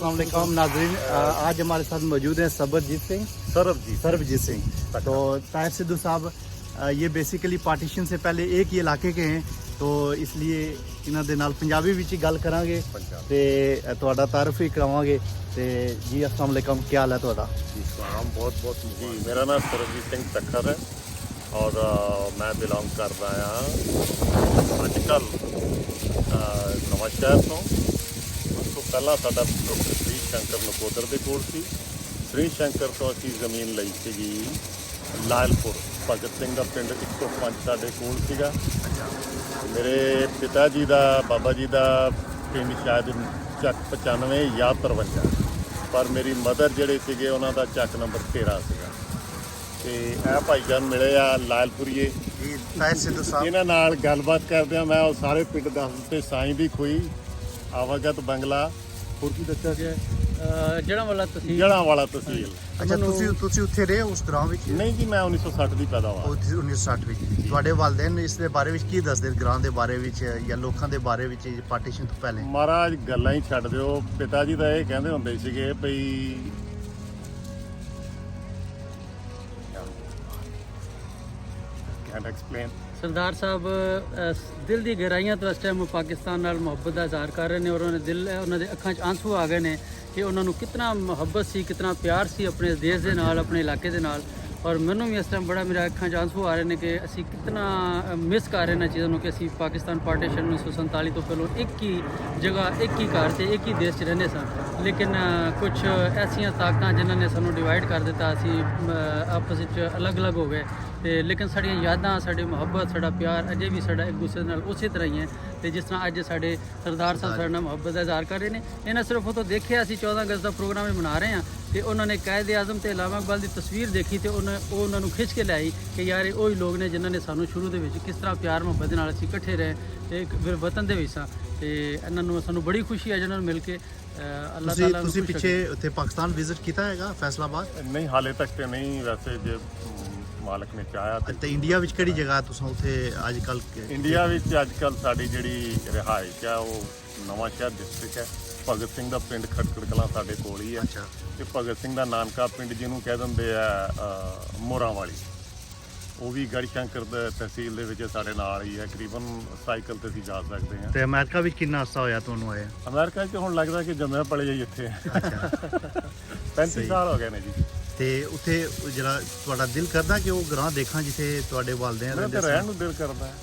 अस्सलाम वालेकुम नाज़रीन, आज हमारे साथ मौजूद हैं सरबजीत सिंह। तो ताहिर सिद्धू साहब ये बेसिकली पार्टीशन से पहले एक ही इलाके के हैं, तो इसलिए इन्हां दे नाल पंजाबी विच ही गल करांगे ते तुहाडा तारफ ही करावांगे। ते जी अस्सलाम वालेकुम, क्या हाल है तुहाडा? जी सलाम, बहुत बहुत जी। मेरा नाम सरबजीत सिंह तखर है और मैं बिलोंग कर रहा हाँ अजकल नवांशहर तो। उस तो पहला साडा डॉक्टर श्री शंकर नकोदर के कोल सी। श्री शंकर तो असीं जमीन लई सीगी लायलपुर, भगत सिंह का पिंड 105 साडे कोल सीगा। मेरे पिता जी का बाबा जी का पिंड शायद ਚੱਕ 95 ਜਾਂ 53, पर मेरी मदर ਜਿਹੜੇ ਸੀਗੇ ਉਹਨਾਂ ਦਾ ਚੱਕ ਨੰਬਰ 13 ਸੀਗਾ। ਤੇ ਇਹ ਭਾਈਜਾਨ ਮਿਲੇ ਆ ਲਾਇਲਪੁਰੀਏ ਜੀ ਤਾਹਿਰ ਸਿੱਧੂ ਸਾਹਿਬ, ਇਹਨਾਂ ਨਾਲ ਗੱਲਬਾਤ ਕਰਦੇ ਆ। ਮੈਂ ਉਹ ਸਾਰੇ ਪਿੰਡ ਦੱਸ ਦਿੱਤੇ, ਸਾਈਂ ਦੀ ਖੋਈ, ਆਵਾਗਤ ਬੰਗਲਾ, ਹੋਰ ਕੀ ਦੱਸਿਆ ਗਿਆ, ਜੜ੍ਹਾਂਵਾਲਾ ਤਹਿਸੀਲ। ਜੜ੍ਹਾਂਵਾਲਾ ਤਹਿਸੀਲ। ਅੱਛਾ ਤੁਸੀਂ ਉੱਥੇ ਰਹੇ ਉਸ ਗ੍ਰਾਮ ਵਿੱਚ? ਨਹੀਂ ਜੀ, ਮੈਂ 1960 ਦੀ ਪੈਦਾਵਾਰ। 1960 ਵਿੱਚ ਤੁਹਾਡੇ ਵਾਲਿदैन ਇਸ ਦੇ ਬਾਰੇ ਵਿੱਚ ਕੀ ਦੱਸਦੇ ਗ੍ਰਾਮ ਦੇ ਬਾਰੇ ਵਿੱਚ ਜਾਂ ਲੋਕਾਂ ਦੇ ਬਾਰੇ ਵਿੱਚ ਪਾਰਟੀਸ਼ਨ ਤੋਂ ਪਹਿਲੇ? ਮਹਾਰਾਜ ਗੱਲਾਂ ਹੀ ਛੱਡ ਦਿਓ। ਪਿਤਾ ਜੀ ਤਾਂ ਇਹ ਕਹਿੰਦੇ ਹੁੰਦੇ ਸੀਗੇ ਭਈ ਕੈਨਟ ਐਕਸਪਲੇਨ। ਸਰਦਾਰ ਸਾਹਿਬ ਦਿਲ ਦੀ ਗਹਿਰਾਈਆਂ ਤੋਂ ਇਸ ਟਾਈਮ ਪਾਕਿਸਤਾਨ ਨਾਲ ਮੁਹੱਬਤ ਦਾ ਇਜ਼ਹਾਰ ਕਰ ਰਹੇ ਨੇ ਔਰ ਉਹਨਾਂ ਦੇ ਅੱਖਾਂ 'ਚ ਆਂਸੂ ਆ ਗਏ ਨੇ ਕਿ ਉਹਨਾਂ ਨੂੰ ਕਿਤਨਾ ਮੁਹੱਬਤ ਸੀ, ਕਿਤਨਾ ਪਿਆਰ ਸੀ ਆਪਣੇ ਦੇਸ਼ ਦੇ ਨਾਲ, ਆਪਣੇ ਇਲਾਕੇ ਦੇ ਨਾਲ। ਔਰ ਮੈਨੂੰ ਵੀ ਇਸ ਟਾਈਮ ਬੜਾ ਮੇਰੇ ਅੱਖਾਂ 'ਚ ਆਂਸੂ ਆ ਰਹੇ ਨੇ ਕਿ ਅਸੀਂ ਕਿਤਨਾ ਮਿਸ ਕਰ ਰਹੇ ਨੇ ਚੀਜ਼ਾਂ ਨੂੰ, ਕਿ ਅਸੀਂ ਪਾਕਿਸਤਾਨ ਪਾਰਟੀਸ਼ਨ 1947 ਤੋਂ ਪਹਿਲਾਂ ਇੱਕ ਹੀ ਜਗ੍ਹਾ, ਇੱਕ ਹੀ ਘਰ 'ਤੇ, ਇੱਕ ਹੀ ਦੇਸ਼ 'ਚ ਰਹਿੰਦੇ ਸਾਂ। ਲੇਕਿਨ ਕੁਝ ਐਸੀਆਂ ਤਾਕਤਾਂ ਜਿਨ੍ਹਾਂ ਨੇ ਸਾਨੂੰ ਡਿਵਾਈਡ ਕਰ ਦਿੱਤਾ, ਅਸੀਂ ਆਪਸ ਵਿੱਚ ਅਲੱਗ-ਅਲੱਗ ਹੋ ਗਏ। ਤੇ ਲੇਕਿਨ ਸਾਡੀਆਂ ਯਾਦਾਂ, ਸਾਡੀ ਮੁਹੱਬਤ, ਸਾਡਾ ਪਿਆਰ ਅਜੇ ਵੀ ਸਾਡਾ ਇੱਕ ਦੂਸਰੇ ਨਾਲ ਉਸੇ ਤਰ੍ਹਾਂ ਹੀ ਹੈ। ਤੇ ਜਿਸ ਤਰ੍ਹਾਂ ਅੱਜ ਸਾਡੇ ਸਰਦਾਰ ਸਾਹਿਬ ਸਾਡੇ ਨਾਲ ਮੁਹੱਬਤ ਦਾ ਇਜ਼ਹਾਰ ਕਰ ਰਹੇ ਨੇ, ਇਹਨਾਂ ਸਿਰਫ ਉਹ ਤੋਂ ਦੇਖਿਆ ਅਸੀਂ 14 ਅਗਸਤ ਦਾ ਪ੍ਰੋਗਰਾਮ ਹੀ ਮਨਾ ਰਹੇ ਹਾਂ ਤੇ ਉਹਨਾਂ ਨੇ ਕਾਇਦੇ ਆਜ਼ਮ ਤੇ ਅਲਾਮਾ ਇਕਬਾਲ ਦੀ ਤਸਵੀਰ ਦੇਖੀ ਤੇ ਉਹਨਾਂ ਨੂੰ ਖਿੱਚ ਕੇ ਲਿਆਈ ਕਿ ਯਾਰ ਇਹ ਉਹੀ ਲੋਕ ਨੇ ਜਿਨ੍ਹਾਂ ਨੇ ਸਾਨੂੰ ਸ਼ੁਰੂ ਦੇ ਵਿੱਚ ਕਿਸ ਤਰ੍ਹਾਂ ਪਿਆਰ ਮੁਹੱਬਤ ਦੇ ਨਾਲ ਅਸੀਂ ਇਕੱਠੇ ਰਹੇ ਤੇ ਇੱਕ ਵਤਨ ਦੇ ਵਿੱਚ ਸਾਂ। ਤੇ ਇਹਨਾਂ ਨੂੰ ਸਾਨੂੰ ਬੜੀ ਖੁਸ਼ੀ ਹੈ ਜਿਹਨਾਂ ਨੂੰ ਮਿਲ ਕੇ। ਅੱਲਾਹ ਤਾਲਾ ਤੁਸੀਂ ਪਿੱਛੇ ਉੱਥੇ ਪਾਕਿਸਤਾਨ ਵਿਜ਼ਿਟ ਕੀਤਾ ਹੈਗਾ, ਫੈਸਲਾਬਾਦ? ਨਹੀਂ, ਹਾਲੇ ਤੱਕ ਤੇ ਨਹੀਂ। ਵੈਸੇ ਜੇ ਮਾਲਕ ਨੇ ਚਾਹਿਆ ਤੇ ਇੰਡੀਆ ਵਿੱਚ ਕਿਹੜੀ ਜਗ੍ਹਾ ਤੁਸੀਂ ਉੱਥੇ ਅੱਜ ਕੱਲ? ਇੰਡੀਆ ਵਿੱਚ ਅੱਜ ਕੱਲ ਸਾਡੀ ਜਿਹੜੀ ਰਿਹਾਇਸ਼ ਆ ਉਹ ਨਵਾਂਸ਼ਹਿਰ ਡਿਸਟ੍ਰਿਕਟ ਹੈ। ਭਗਤ ਸਿੰਘ ਦਾ ਪਿੰਡ ਖਟਕੜ ਕਲਾਂ ਸਾਡੇ ਕੋਲ ਹੀ ਹੈ। ਅੱਛਾ। ਤੇ ਭਗਤ ਸਿੰਘ ਦਾ ਨਾਨਕਾ ਪਿੰਡ ਜਿਹਨੂੰ ਕਹਿ ਦਿੰਦੇ ਆ ਮੋਰਾਂ ਵਾਲੀ, ਉਹ ਵੀ ਗੜਸ਼ੰਕਰ ਦੇ ਤਹਿਸੀਲ ਦੇ ਵਿੱਚ ਸਾਡੇ ਨਾਲ ਹੀ ਹੈ। ਤਕਰੀਬਨ ਸਾਈਕਲ ਤੇ ਅਸੀਂ ਜਾ ਸਕਦੇ ਹਾਂ। ਤੇ ਅਮਰੀਕਾ ਵਿੱਚ ਕਿੰਨਾ ਅਰਸਾ ਹੋਇਆ ਤੁਹਾਨੂੰ ਆਇਆ? ਅਮਰੀਕਾ 'ਚ ਹੁਣ ਲੱਗਦਾ ਕਿ ਜੰਮਿਆ ਪਲੇ ਜਾਈ ਇੱਥੇ। 35 ਸਾਲ ਹੋ ਗਏ ਨੇ ਜੀ। ਤੇ ਉੱਥੇ ਜਿਹੜਾ ਤੁਹਾਡਾ ਦਿਲ ਕਰਦਾ ਕਿ ਉਹ ਗ੍ਰਾਮ ਦੇਖਾਂ ਜਿੱਥੇ ਤੁਹਾਡੇ ਵਾਲਿदैन ਰਹਿੰਦੇ ਰਹਿਣ ਨੂੰ ਦਿਲ ਕਰਦਾ ਹੈ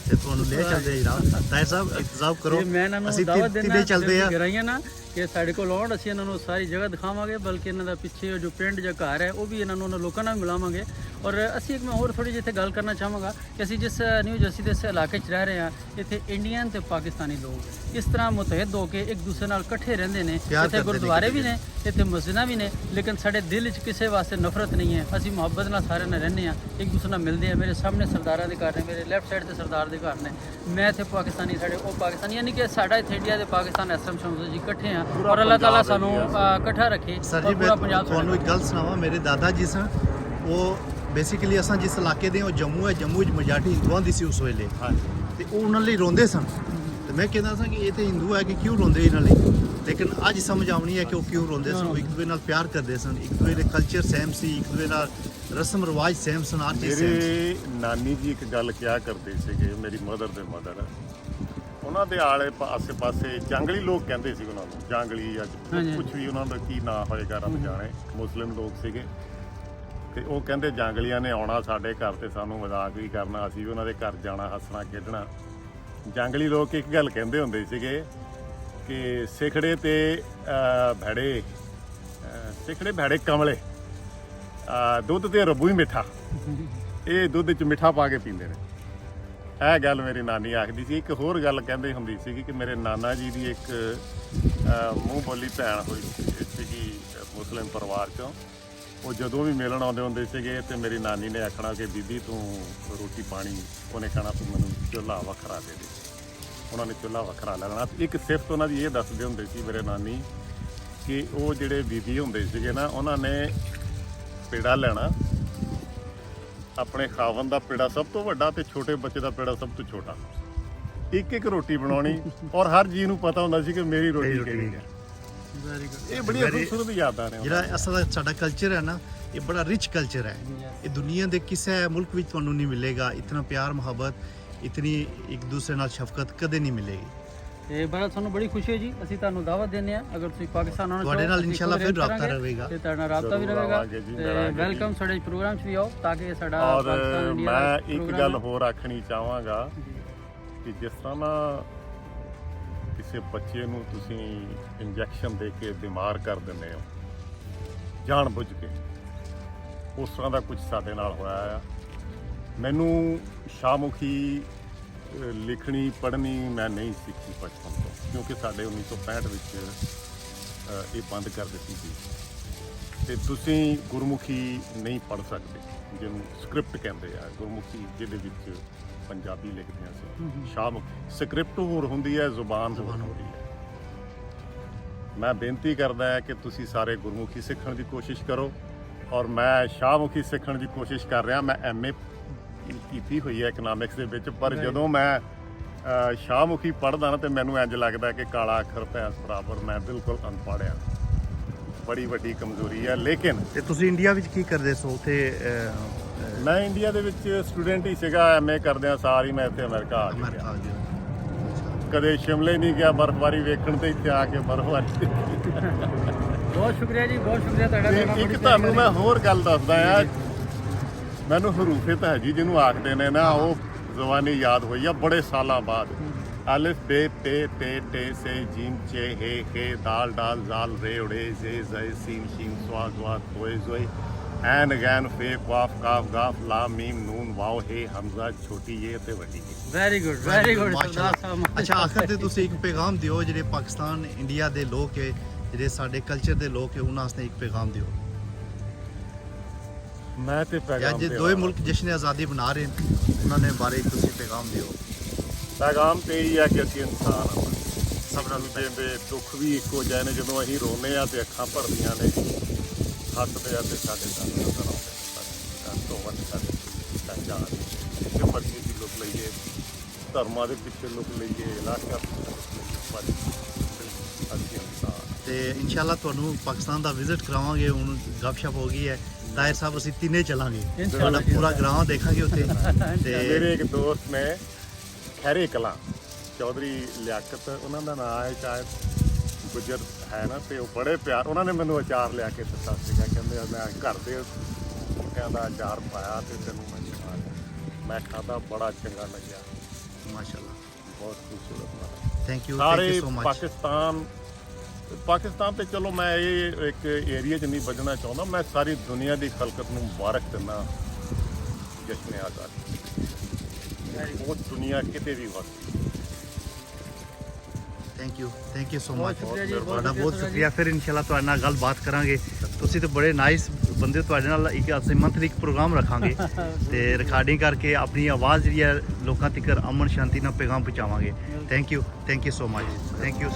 ਤੇ ਤੁਹਾਨੂੰ ਲੈ ਚੱਲਦੇ ਜਨਾਬ। ਤਾਹਿਰ ਸਾਹਿਬ ਇੰਤਜ਼ਾਮ ਕਰੋ, ਮੈਂ ਇਹਨਾਂ ਨੂੰ ਅਸੀਂ ਦਾਵਤ ਤਿੰਨੇ ਚੱਲਦੇ ਆ। ਗਰਾਈਆਂ ਨਾ ਕਿ ਸਾਡੇ ਕੋਲ ਆਉਣ, ਅਸੀਂ ਇਹਨਾਂ ਨੂੰ ਸਾਰੀ ਜਗ੍ਹਾ ਦਿਖਾਵਾਂਗੇ, ਬਲਕਿ ਇਹਨਾਂ ਦਾ ਪਿੱਛੇ ਜੋ ਪਿੰਡ ਜਾਂ ਘਰ ਹੈ ਉਹ ਵੀ ਇਹਨਾਂ ਨੂੰ ਉਹਨਾਂ ਲੋਕਾਂ ਨਾਲ ਮਿਲਾਵਾਂਗੇ। ਔਰ ਅਸੀਂ ਇੱਕ ਮੈਂ ਹੋਰ ਥੋੜੀ ਜਿਹੀ ਇੱਥੇ ਗੱਲ ਕਰਨਾ ਚਾਹਾਂਗਾ ਕਿ ਅਸੀਂ ਜਿਸ ਨਿਊ ਜਰਸੀ ਦੇ ਇਸ ਇਲਾਕੇ 'ਚ ਰਹਿ ਰਹੇ ਹਾਂ, ਇੱਥੇ ਇੰਡੀਅਨ ਤੇ ਪਾਕਿਸਤਾਨੀ ਲੋਕ ਇਸ ਤਰ੍ਹਾਂ ਮੁਤਹਿਦ ਹੋ ਕੇ ਇੱਕ ਦੂਸਰੇ ਨਾਲ ਇਕੱਠੇ ਰਹਿੰਦੇ ਨੇ। ਇੱਥੇ ਗੁਰਦੁਆਰੇ ਵੀ ਨੇ, ਇੱਥੇ ਮਸਜਿਦਾਂ ਵੀ ਨੇ, ਲੇਕਿਨ ਸਾਡੇ ਦਿਲ 'ਚ ਕਿਸੇ ਵਾਸਤੇ ਨਫ਼ਰਤ ਨਹੀਂ ਹੈ। ਅਸੀਂ ਮੁਹੱਬਤ ਨਾਲ ਸਾਰਿਆਂ ਨਾਲ ਰਹਿੰਦੇ ਹਾਂ, ਇੱਕ ਦੂਸਰੇ ਨਾਲ ਮਿਲਦੇ ਹਾਂ। ਮੇਰੇ ਸਾਹਮਣੇ ਸਰਦਾਰਾਂ ਦੇ ਘਰ ਨੇ, ਮੇਰੇ ਲੈਫਟ ਸਾਈਡ ਤੇ ਸਰਦਾਰ ਦੇ ਘਰ ਨੇ, ਮੈਂ ਇੱਥੇ ਪਾਕਿਸਤਾਨੀ, ਸਾਡੇ ਉਹ ਪਾਕਿਸਤਾਨੀ, ਯਾਨੀ ਕਿ ਸਾਡਾ ਇੱਥੇ ਇੰਡੀਆ ਤੇ ਪਾਕਿਸਤਾਨ ਇਸ ਤਰ੍ਹਾਂ ਜੀ ਇਕੱਠੇ ਹਾਂ। ਔਰ ਅੱਲਾਹ ਤਾਲਾ ਸਾਨੂੰ ਇਕੱਠਾ ਰੱਖੇ। ਸਰ ਜੀ ਮੈਂ ਤੁਹਾਨੂੰ ਇੱਕ ਗੱਲ ਸੁਣਾਵਾਂ। ਮੇਰੇ ਦਾਦਾ ਜੀ ਸਨ, ਉਹ ਬੇਸਿਕਲੀ ਅਸਾਂ ਜਿਸ ਇਲਾਕੇ ਦੇ ਉਹ ਜੰਮੂ ਹੈ, ਜੰਮੂ 'ਚ ਮੈਜੋਰਟੀ ਹਿੰਦੂਆਂ ਦੀ ਸੀ ਉਸ ਵੇਲੇ। ਤੇ ਉਹ ਉਹਨਾਂ ਲਈ ਰੋਂਦੇ ਸਨ ਤੇ ਮੈਂ ਕਹਿੰਦਾ ਸਾਂ ਕਿ ਇਹ ਤੇ ਹਿੰਦੂ ਹੈ ਕਿ ਕਿਉਂ ਰੋਂਦੇ ਇਹਨਾਂ ਲਈ। ਲੇਕਿਨ ਅੱਜ ਸਮਝ ਆਉਣੀ ਹੈ ਕਿ ਉਹ ਕਿਉਂ ਰੋਂਦੇ ਸਨ। ਉਹ ਇੱਕ ਦੂਜੇ ਨਾਲ ਪਿਆਰ ਕਰਦੇ ਸਨ, ਇੱਕ ਦੂਜੇ ਦੇ ਕਲਚਰ ਸੇਮ ਸੀ, ਇੱਕ ਦੂਜੇ ਨਾਲ ਰਸਮ ਰਿਵਾਜ ਸੇਮ ਸਨ, ਹਰ ਚੀਜ਼ ਸੇਮ ਸੀ। ਮੇਰੇ ਨਾਨੀ ਜੀ ਇੱਕ ਗੱਲ ਕਿਹਾ ਕਰਦੇ ਸੀਗੇ, ਮੇਰੀ ਮਦਰ ਦੇ ਮਦਰ, ਉਹਨਾਂ ਦੇ ਆਲੇ ਆਸੇ ਪਾਸੇ ਜੰਗਲੀ ਲੋਕ ਕਹਿੰਦੇ ਸੀ ਉਹਨਾਂ ਨੂੰ, ਜੰਗਲੀ ਜਾਂ ਕੁਛ ਵੀ ਉਹਨਾਂ ਦਾ ਕੀ ਨਾਂ ਹੋਏਗਾ ਰੱਬ ਜਾਣੇ। ਮੁਸਲਿਮ ਲੋਕ ਸੀਗੇ ਤੇ ਉਹ ਕਹਿੰਦੇ ਜੰਗਲੀਆਂ ਨੇ ਆਉਣਾ ਸਾਡੇ ਘਰ ਤੇ ਸਾਨੂੰ ਮਜ਼ਾਕ ਵੀ ਕਰਨਾ, ਅਸੀਂ ਵੀ ਉਹਨਾਂ ਦੇ ਘਰ ਜਾਣਾ, ਹੱਸਣਾ ਖੇਡਣਾ। ਜੰਗਲੀ ਲੋਕ ਇੱਕ ਗੱਲ ਕਹਿੰਦੇ ਹੁੰਦੇ ਸੀਗੇ ਕਿ ਸਿਖੜੇ ਤੇ ਭੈੜੇ, ਸਿਖੜੇ ਭੈੜੇ ਕਮਲੇ, ਦੁੱਧ ਤੇ ਰੱਬੂ ਹੀ ਮਿੱਠਾ, ਇਹ ਦੁੱਧ 'ਚ ਮਿੱਠਾ ਪਾ ਕੇ ਪੀਂਦੇ ਨੇ। ਇਹ ਗੱਲ ਮੇਰੀ ਨਾਨੀ ਆਖਦੀ ਸੀ। ਇੱਕ ਹੋਰ ਗੱਲ ਕਹਿੰਦੇ ਹੁੰਦੀ ਸੀਗੀ ਕਿ ਮੇਰੇ ਨਾਨਾ ਜੀ ਦੀ ਇੱਕ ਮੂੰਹ ਬੋਲੀ ਭੈਣ ਹੋਈ ਸੀਗੀ ਮੁਸਲਿਮ ਪਰਿਵਾਰ 'ਚੋਂ। ਉਹ ਜਦੋਂ ਵੀ ਮਿਲਣ ਆਉਂਦੇ ਹੁੰਦੇ ਸੀਗੇ ਤੇ ਮੇਰੀ ਨਾਨੀ ਨੇ ਆਖਣਾ ਕਿ ਬੀਬੀ ਤੂੰ ਰੋਟੀ ਪਾਣੀ, ਉਹਨੇ ਕਹਿਣਾ ਤੂੰ ਮੈਨੂੰ ਚੁੱਲ੍ਹਾ ਵੱਖਰਾ ਦੇ ਦੇ। ਉਹਨਾਂ ਨੇ ਚੁੱਲ੍ਹਾ ਵੱਖਰਾ ਲੈ ਲੈਣਾ। ਇੱਕ ਸਿਫਤ ਉਹਨਾਂ ਦੀ ਇਹ ਦੱਸਦੇ ਹੁੰਦੇ ਸੀ ਮੇਰੇ ਨਾਨੀ ਕਿ ਉਹ ਜਿਹੜੇ ਬੀਬੀ ਹੁੰਦੇ ਸੀਗੇ ਨਾ, ਉਹਨਾਂ ਨੇ ਪੇੜਾ ਲੈਣਾ, ਆਪਣੇ ਖਾਵਨ ਦਾ ਪੇੜਾ ਸਭ ਤੋਂ ਵੱਡਾ ਤੇ ਛੋਟੇ ਬੱਚੇ ਦਾ ਪੇੜਾ ਸਭ ਤੋਂ ਛੋਟਾ, ਇੱਕ ਇੱਕ ਰੋਟੀ ਬਣਾਉਣੀ। ਔਰ ਹਰ ਜੀ ਨੂੰ ਪਤਾ ਹੁੰਦਾ ਸੀ ਕਿ ਮੇਰੀ ਰੋਟੀ ਕਿਹੜੀ ਹੈ। Very good. ਇਹ ਬੜੀ ਖੂਬਸੂਰਤ ਯਾਦਾਂ ਨੇ ਜਿਹੜਾ ਅਸਲ ਦਾ ਸਾਡਾ ਕਲਚਰ ਹੈ ਨਾ, ਇਹ ਬੜਾ ਰਿਚ ਕਲਚਰ ਹੈ। ਇਹ ਦੁਨੀਆ ਦੇ ਕਿਸੇ ਮੁਲਕ ਵਿੱਚ ਤੁਹਾਨੂੰ ਨਹੀਂ ਮਿਲੇਗਾ। ਇਤਨਾ ਪਿਆਰ ਮੁਹੱਬਤ, ਇਤਨੀ ਇੱਕ ਦੂਸਰੇ ਨਾਲ ਸ਼ਫਕਤ ਕਦੇ ਨਹੀਂ ਮਿਲੇਗੀ। ਤੇ ਬੜਾ ਸਾਨੂੰ ਬੜੀ ਖੁਸ਼ੀ ਹੈ ਜੀ। ਅਸੀਂ ਤੁਹਾਨੂੰ ਦਾਵਤ ਦਿੰਦੇ ਆ, ਅਗਰ ਤੁਸੀਂ ਪਾਕਿਸਤਾਨ ਆਉਣਾ ਤੁਹਾਡੇ ਨਾਲ ਅਸੀਂ ਇਨਸ਼ਾਅੱਲਾ ਖੁਦ ਫਿਰ arrange ਰਾਬਤਾ ਕਰਾਂਗੇ ਰਹੇਗਾ। ਤੇ ਤੁਹਾਡੇ ਨਾਲ ਰਾਬਤਾ ਵੀ ਜ਼ਰੂਰ ਰਹੇਗਾ। ਆਵਾਂਗੇ ਜੀ, ਤੇ ਮਿਲਾਂਗੇ ਜੀ। ਵੈਲਕਮ ਸਾਡੇ ਪ੍ਰੋਗਰਾਮ 'ਚ ਵੀ ਆਓ ਤਾਂ ਕਿ ਸਾਡਾ ਔਰ ਪਾਕਿਸਤਾਨ ਇੰਡੀਆ ਮੈਂ ਦਾ ਇੱਕ program ਗੱਲ ਹੈ। ਹੋਰ ਆਖਣੀ ਚਾਹਾਂਗਾ ਕਿ ਜਿਸ ਤਰ੍ਹਾਂ ਨਾ ਕਿਸੇ ਬੱਚੇ ਨੂੰ ਤੁਸੀਂ ਇੰਜੈਕਸ਼ਨ ਦੇ ਕੇ ਬਿਮਾਰ ਕਰ ਦਿੰਦੇ ਹੋ ਜਾਣ ਬੁੱਝ ਕੇ, ਉਸ ਤਰ੍ਹਾਂ ਦਾ ਕੁਝ ਸਾਡੇ ਨਾਲ ਹੋਇਆ ਆ। ਮੈਨੂੰ ਸ਼ਾਹਮੁਖੀ ਲਿਖਣੀ ਪੜ੍ਹਨੀ ਮੈਂ ਨਹੀਂ ਸਿੱਖੀ ਬਚਪਨ ਤੋਂ, ਕਿਉਂਕਿ ਸਾਡੇ 1965 ਵਿੱਚ ਇਹ ਬੰਦ ਕਰ ਦਿੱਤੀ ਸੀ। ਤੇ ਤੁਸੀਂ ਗੁਰਮੁਖੀ ਨਹੀਂ ਪੜ੍ਹ ਸਕਦੇ, ਜਿਹਨੂੰ ਸਕ੍ਰਿਪਟ ਕਹਿੰਦੇ ਆ, ਗੁਰਮੁਖੀ ਜਿਹਦੇ ਵਿੱਚ ਪੰਜਾਬੀ ਲਿਖਦੇ ਆ ਸੀ। ਸ਼ਾਹਮੁਖੀ ਸਕ੍ਰਿਪਟ ਹੋਰ ਹੁੰਦੀ ਹੈ, ਜ਼ੁਬਾਨ ਹੋਰ ਹੁੰਦੀ ਹੈ। ਮੈਂ ਬੇਨਤੀ ਕਰਦਾ ਹਾਂ ਕਿ ਤੁਸੀਂ ਸਾਰੇ ਗੁਰਮੁਖੀ ਸਿੱਖਣ ਦੀ ਕੋਸ਼ਿਸ਼ ਕਰੋ, ਔਰ ਮੈਂ ਸ਼ਾਹਮੁਖੀ ਸਿੱਖਣ ਦੀ ਕੋਸ਼ਿਸ਼ ਕਰ ਰਿਹਾ। ਮੈਂ ਐਮਏ ਕੀਤੀ ਹੋਈ ਹੈ ਇਕਨੋਮਿਕਸ ਦੇ ਵਿੱਚ, ਪਰ ਜਦੋਂ ਮੈਂ ਸ਼ਾਹਮੁਖੀ ਪੜ੍ਹਦਾ ਨਾ ਤੇ ਮੈਨੂੰ ਇੰਜ ਲੱਗਦਾ ਕਿ ਕਾਲਾ ਅੱਖਰ ਭੈਂਸ ਬਰਾਬਰ, ਮੈਂ ਬਿਲਕੁਲ ਅਨਪੜ੍ਹ ਹਾਂ। ਬੜੀ ਵੱਡੀ ਕਮਜ਼ੋਰੀ ਹੈ। ਲੇਕਿਨ ਤੇ ਤੁਸੀਂ ਇੰਡੀਆ ਵਿੱਚ ਕੀ ਕਰਦੇ ਸੋ ਉੱਥੇ? ਮੈਂ ਇੰਡੀਆ ਦੇ ਵਿੱਚ ਸਟੂਡੈਂਟ ਹੀ ਸੀਗਾ, ਐਮਏ ਕਰਦਿਆਂ ਸਾਰ ਹੀ ਮੈਂ ਇੱਥੇ ਅਮਰੀਕਾ ਆ ਗਿਆ। ਅਮਰੀਕਾ ਆ ਗਏ। ਕਦੇ ਸ਼ਿਮਲੇ ਨਹੀਂ ਗਿਆ ਬਰਫ਼ਬਾਰੀ ਵੇਖਣ, ਤੇ ਇੱਥੇ ਆ ਕੇ ਬਰਫ਼ਬਾਰੀ ਬਹੁਤ ਸ਼ੁਕਰੀਆ ਜੀ, ਬਹੁਤ ਸ਼ੁਕਰੀਆ ਤੁਹਾਡਾ। ਤੇ ਇੱਕ ਤੁਹਾਨੂੰ ਮੈਂ ਹੋਰ ਗੱਲ ਦੱਸਦਾ ਆ, ਮੈਨੂੰ ਹਰੂਫੇ ਤਹਿਜੀ ਜਿਹਨੂੰ ਆਖਦੇ ਨੇ ਨਾ, ਉਹ ਜ਼ੁਬਾਨੀ ਯਾਦ ਹੋਈ ਆ ਬੜੇ ਸਾਲਾਂ ਬਾਅਦ। ਅਲਿਫ ਬੇ ਪੇ ਤੇ ਟੇ ਸੇ ਜੀਮ ਚੇ ਹੇ ਖੇ ਦਾਲ ਡਾਲ ਜ਼ਾਲ ਰੇ ਉੜੇ ਜ਼ੇ ਜ਼ੇ ਸੀਨ ਸ਼ੀਨ ਸਵਾ ਜ਼ਵਾ ਤੋਏ ਜ਼ੋਏ ਐਨ ਗੈਨ ਫੇ ਕਾਫ ਕਾਫ ਗਾਫ ਲਾਮ ਮੀਮ ਨੂਨ ਵਾਓ ਹੇ ਹਮਜ਼ਾ ਛੋਟੀ ਇਹ ਤੇ ਵੱਡੀ। ਵੈਰੀ ਗੁੱਡ, ਵੈਰੀ ਗੁੱਡ ਸਰਦਾਰ ਸਾਹਿਬ। ਅੱਛਾ, ਆਖਰ ਤੇ ਤੁਸੀਂ ਇੱਕ ਪੈਗਾਮ ਦਿਓ ਜਿਹੜੇ ਪਾਕਿਸਤਾਨ ਇੰਡੀਆ ਦੇ ਲੋਕ ਹੈ, ਜਿਹੜੇ ਸਾਡੇ ਕਲਚਰ ਦੇ ਲੋਕ ਹੈ, ਉਹਨਾਂ ਵਾਸਤੇ ਇੱਕ ਪੈਗਾਮ ਦਿਓ। ਮੈਂ ਤੇ ਪੈਗਾਮ ਅੱਜ ਦੋਵੇਂ ਮੁਲਕ ਜਸ਼ਨ ਆਜ਼ਾਦੀ ਬਣਾ ਰਹੇ ਨੇ, ਉਹਨਾਂ ਦੇ ਬਾਰੇ ਤੁਸੀਂ ਪੈਗਾਮ ਦਿਓ। ਪੈਗਾਮ ਤੇ ਇਹ ਹੈ ਕਿ ਅਸੀਂ ਇਨਸਾਨ ਹਾਂ, ਸਭ ਨਾਲ ਦੂਜੇ ਦੇ ਦੁੱਖ ਵੀ ਇੱਕੋ ਜਿਹੇ ਨੇ। ਜਦੋਂ ਅਸੀਂ ਰੋਂਦੇ ਆ ਤੇ ਅੱਖਾਂ ਭਰਦੀਆਂ ਨੇ, ਹੱਸਦੇ ਆ ਤੇ ਸਾਡੇ ਦੰਦ ਨਜ਼ਰ ਆਉਂਦੇ ਨੇ। ਤੋਂ ਵੱਧ ਸਾਡੇ ਪਹਿਚਾਣ ਜਿੱਥੇ ਮਰਜ਼ੀ ਦੀ ਲੁੱਕ ਲਈਏ, ਧਰਮਾਂ ਦੇ ਪਿੱਛੇ ਲੁੱਕ ਲਈਏ, ਇਲਾਕਿਆਂ ਪਿੱਛੇ ਲੁੱਕ ਲਈਏ, ਪਰ ਅਸੀਂ ਇਨਸਾਨ। ਤੇ ਇਨਸ਼ਾਅੱਲਾ ਤੁਹਾਨੂੰ ਪਾਕਿਸਤਾਨ ਦਾ ਵਿਜ਼ਿਟ ਕਰਾਵਾਂਗੇ। ਹੁਣ ਗੱਪਸ਼ਪ ਹੋ ਗਈ ਹੈ, ਤਾਹਿਰ ਸਾਹਿਬ ਅਸੀਂ ਤਿੰਨੇ ਚਲਾਂਗੇ, ਇੰਸ਼ਾਅੱਲਾ ਤੁਹਾਡਾ ਪੂਰਾ ਗਰਾਊਂਡ ਦੇਖਾਂਗੇ ਉੱਥੇ। ਤੇ ਮੇਰੇ ਇੱਕ ਦੋਸਤ ਨੇ ਖੈਰੇ ਕਲਾਂ, ਚੌਧਰੀ ਲਿਆਕਤ ਉਹਨਾਂ ਦਾ ਨਾਮ ਹੈ, ਸ਼ਾਇਦ ਗੁਜਰ ਹੈ ਨਾ, ਤੇ ਉਹ ਬੜੇ ਪਿਆਰ, ਉਹਨਾਂ ਨੇ ਮੈਨੂੰ ਅਚਾਰ ਲਿਆ ਕੇ ਦਿੱਤਾ ਸੀਗਾ। ਕਹਿੰਦੇ ਮੈਂ ਘਰ ਦੇ ਬੂਟਿਆਂ ਦਾ ਅਚਾਰ ਪਾਇਆ ਤੇ ਤੈਨੂੰ ਮੈਂ ਖਾਧਾ, ਬੜਾ ਚੰਗਾ ਲੱਗਿਆ। ਮਾਸ਼ਾਅੱਲਾ, ਬਹੁਤ ਖੂਬਸੂਰਤ। ਥੈਂਕ ਯੂ ਸਾਰੇ ਸੋ ਮਚ। ਪਾਕਿਸਤਾਨ ਤੇ ਚਲੋ ਮੈਂ ਇਹ ਇੱਕ ਏਰੀਆ 'ਚ ਨਹੀਂ ਵੱਜਣਾ ਚਾਹੁੰਦਾ, ਮੈਂ ਸਾਰੀ ਦੁਨੀਆ ਦੀ ਖਲਕਤ ਨੂੰ ਮੁਬਾਰਕ ਦਿੰਦਾ ਜਸ਼ਨ ਆਜ਼ਾਦੀ। ਬਹੁਤ ਦੁਨੀਆ ਕਿਤੇ ਵੀ ਵਸਦੀ। Thank you so much. ਸ਼ੁਕਰੀਆ ਜੀ, ਤੁਹਾਡਾ ਬਹੁਤ ਸ਼ੁਕਰੀਆ। ਫਿਰ ਇਨਸ਼ਾਅੱਲਾ ਤੁਹਾਡੇ ਨਾਲ ਗੱਲਬਾਤ ਕਰਾਂਗੇ। ਤੁਸੀਂ ਤਾਂ ਬੜੇ ਨਾਈਸ ਬੰਦੇ, ਤੁਹਾਡੇ ਨਾਲ ਇੱਕ ਅਸੀਂ ਮੰਥਲੀ ਇੱਕ ਪ੍ਰੋਗਰਾਮ ਰੱਖਾਂਗੇ ਤੇ ਰਿਕਾਰਡਿੰਗ ਕਰਕੇ ਆਪਣੀ ਆਵਾਜ਼ ਜਿਹੜੀ ਹੈ ਲੋਕਾਂ ਤੱਕ ਅਮਨ ਸ਼ਾਂਤੀ ਨਾਲ ਪੈਗਾਮ ਪਹੁੰਚਾਵਾਂਗੇ। Thank you so much. Thank you.